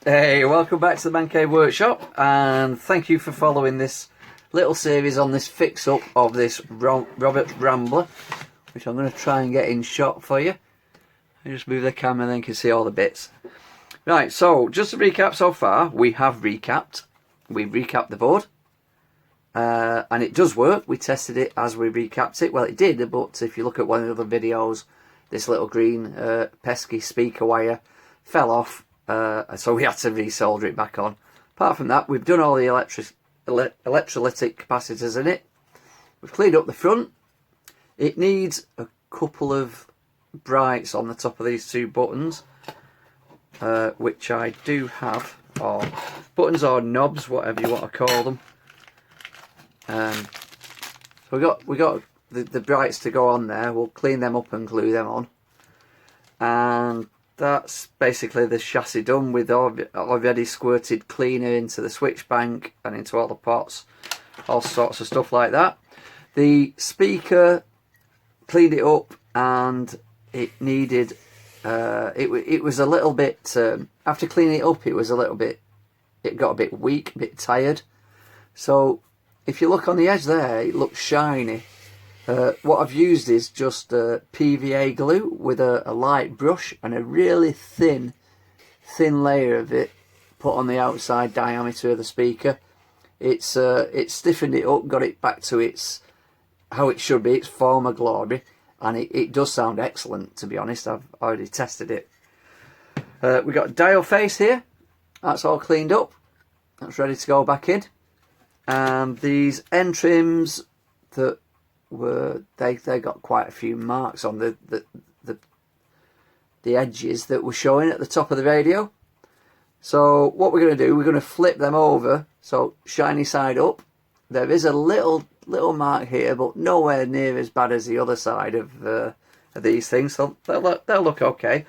Hey, welcome back to the Man Cave Workshop, and thank you for following this little series on this fix-up of this Robert's Rambler, which I'm going to try and get in shot for you. I just move the camera and then you can see all the bits. Right, so just to recap so far, we've recapped the board, and it does work. We tested it as we recapped it. Well, it did, but if you look at one of the other videos, this little green pesky speaker wire fell off. So we had to resolder it back on. Apart from that, we've done all the electrolytic capacitors in it. We've cleaned up the front. It needs a couple of brights on the top of these two buttons, which I do have, or buttons or knobs, whatever you want to call them. So we got the brights to go on there. We'll clean them up and glue them on, and that's basically the chassis done. With already squirted cleaner into the switch bank and into all the pots, all sorts of stuff like that. The speaker, cleaned it up, and it needed it was a little bit after cleaning it up, it got a bit weak, a bit tired. So if you look on the edge there, it looks shiny. What I've used is just PVA glue with a light brush and a really thin layer of it put on the outside diameter of the speaker. It's stiffened it up, got it back to its how it should be, its former glory, and it does sound excellent, to be honest. I've already tested it. We've got a dial face here, that's all cleaned up, that's ready to go back in. And these end trims that they got quite a few marks on the edges that were showing at the top of the radio. So what we're going to do, we're going to flip them over, so shiny side up. There is a little mark here, but nowhere near as bad as the other side of these things, so they'll look okay.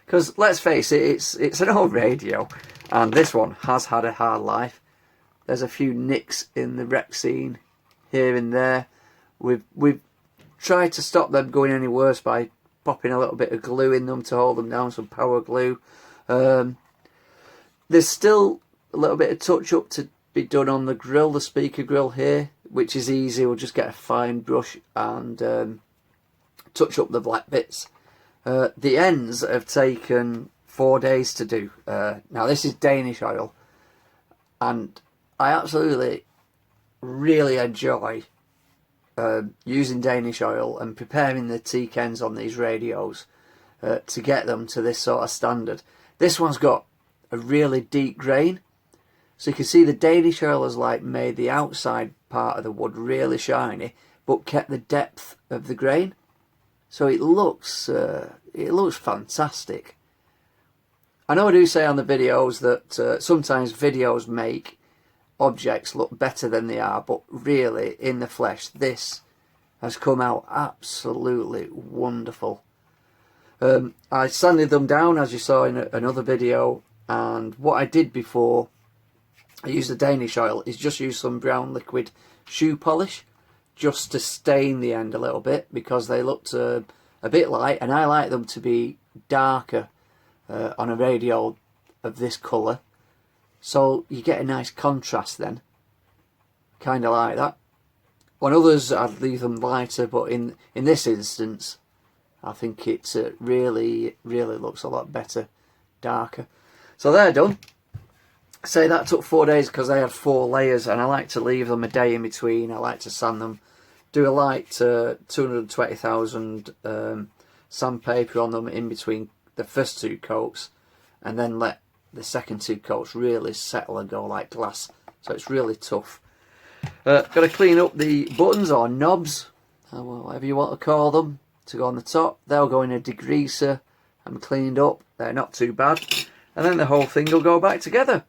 Because let's face it, it's an old radio, and this one has had a hard life. There's a few nicks in the wreck scene here and there. We've tried to stop them going any worse by popping a little bit of glue in them to hold them down, some power glue. There's still a little bit of touch up to be done on the grill, the speaker grill here, which is easy. We'll just get a fine brush and touch up the black bits. The ends have taken 4 days to do. Now this is Danish oil, and I absolutely really enjoy using Danish oil and preparing the teak ends on these radios to get them to this sort of standard. This one's got a really deep grain, so you can see the Danish oil has like made the outside part of the wood really shiny, but kept the depth of the grain, so it looks fantastic. I know I do say on the videos that sometimes videos make objects look better than they are, but really in the flesh this has come out absolutely wonderful. I sanded them down, as you saw in another video, and what I did before I used the Danish oil is just use some brown liquid shoe polish just to stain the end a little bit, because they looked a bit light, and I like them to be darker on a radio of this colour. So you get a nice contrast then, kind of like that. On others I'd leave them lighter, but in this instance I think it really looks a lot better, darker. So they're done. Say that took 4 days because they had 4 layers, and I like to leave them a day in between. I like to sand them, do a light 220,000 sandpaper on them in between the first 2 coats, and then let the second 2 coats really settle and go like glass, so it's really tough. Got to clean up the buttons or knobs, whatever you want to call them, to go on the top. They'll go in a degreaser and cleaned up. They're not too bad, and then the whole thing will go back together.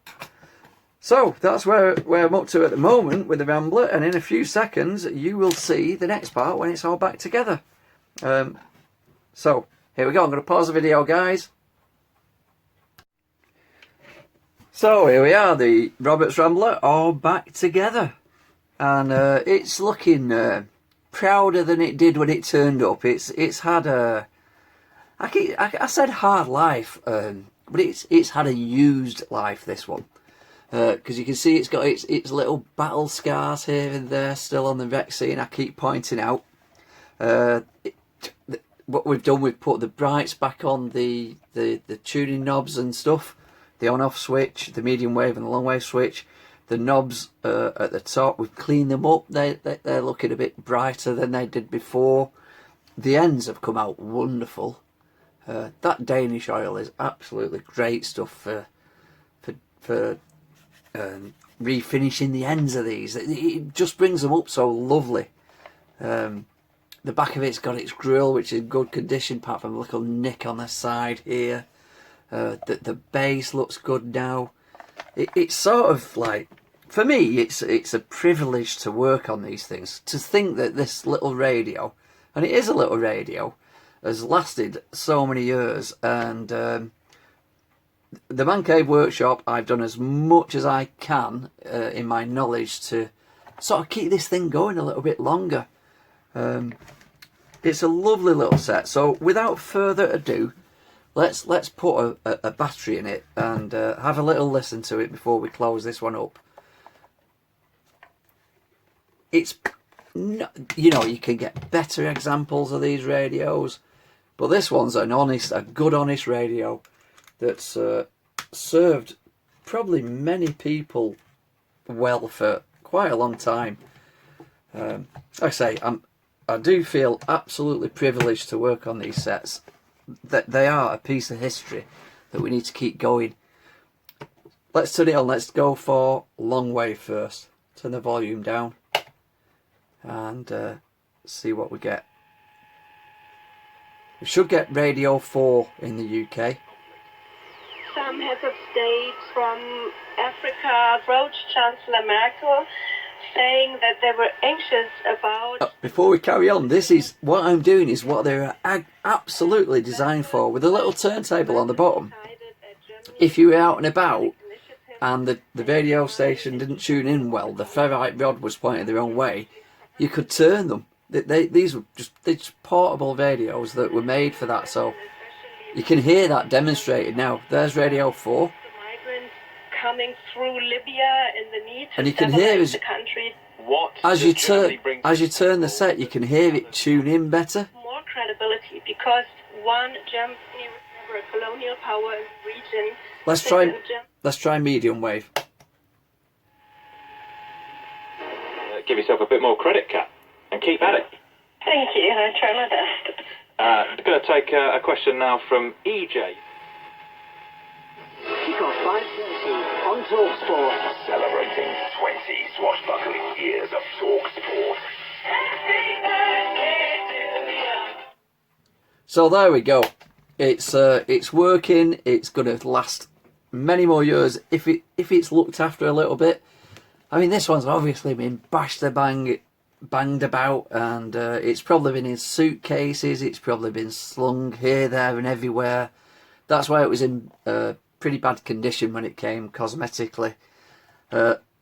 So that's where I'm up to at the moment with the Rambler, and in a few seconds you will see the next part when it's all back together. So here we go. I'm going to pause the video, guys. So here we are, the Robert's Rambler all back together, and it's looking prouder than it did when it turned up. It's had a, I said hard life but it's had a used life, this one, because you can see it's got its little battle scars here and there still on the Rexine. I keep pointing out. What we've done, we've put the brights back on the tuning knobs and stuff, the on-off switch, the medium wave and the long wave switch. The knobs at the top, we've cleaned them up. They're looking a bit brighter than they did before. The ends have come out wonderful. That Danish oil is absolutely great stuff for refinishing the ends of these. It just brings them up so lovely. The back of it's got its grill, which is in good condition, apart from a little nick on the side here. The base looks good now. It's sort of like, for me, it's a privilege to work on these things. To think that this little radio, and it is a little radio, has lasted so many years. And the Man Cave Workshop, I've done as much as I can in my knowledge to sort of keep this thing going a little bit longer. It's a lovely little set. So without further ado, let's put a battery in it and have a little listen to it before we close this one up. It's not, you know, you can get better examples of these radios, but this one's a good honest radio that's served probably many people well for quite a long time. Like I say, I do feel absolutely privileged to work on these sets. That they are a piece of history that we need to keep going. Let's turn it on. Let's go for long wave first. Turn the volume down and see what we get. We should get Radio 4 in the UK. Some heads of state from Africa approached Chancellor Merkel, saying that they were anxious about... Before we carry on, this is what I'm doing is what they're absolutely designed for, with a little turntable on the bottom. If you were out and about and the radio station didn't tune in well, the ferrite rod was pointing the wrong way, you could turn them. These were just portable radios that were made for that, so you can hear that demonstrated now. There's Radio 4. Coming through Libya in the need to and you can hear the country. As you turn the set, you can hear it tune in better. More credibility because one, Germany was never a colonial power in the region. Let's try medium wave. Give yourself a bit more credit, Kat, and keep at it. Thank you. I try my best. I'm going to take a question now from EJ. Kickoff 5:30 on TalkSport. Celebrating 20 swashbuckling years of TalkSport. So there we go. It's working. It's going to last many more years if it's looked after a little bit. I mean, this one's obviously been banged about, and it's probably been in suitcases. It's probably been slung here, there, and everywhere. That's why it was in pretty bad condition when it came cosmetically.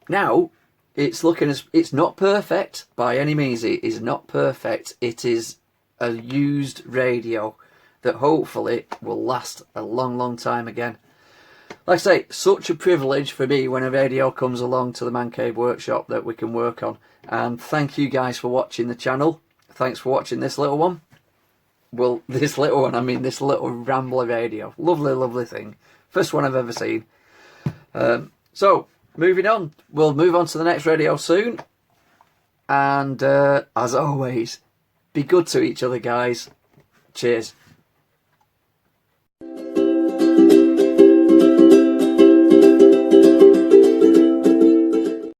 Now it's looking as, it's not perfect by any means. It is not perfect. It is a used radio that hopefully will last a long time again. Like I say, such a privilege for me when a radio comes along to the Man Cave Workshop that we can work on. And thank you guys for watching the channel. Thanks for watching this little one. Well, this little one, I mean this little Rambler radio. Lovely thing. First one I've ever seen. So, moving on. We'll move on to the next radio soon. And as always, be good to each other, guys. Cheers.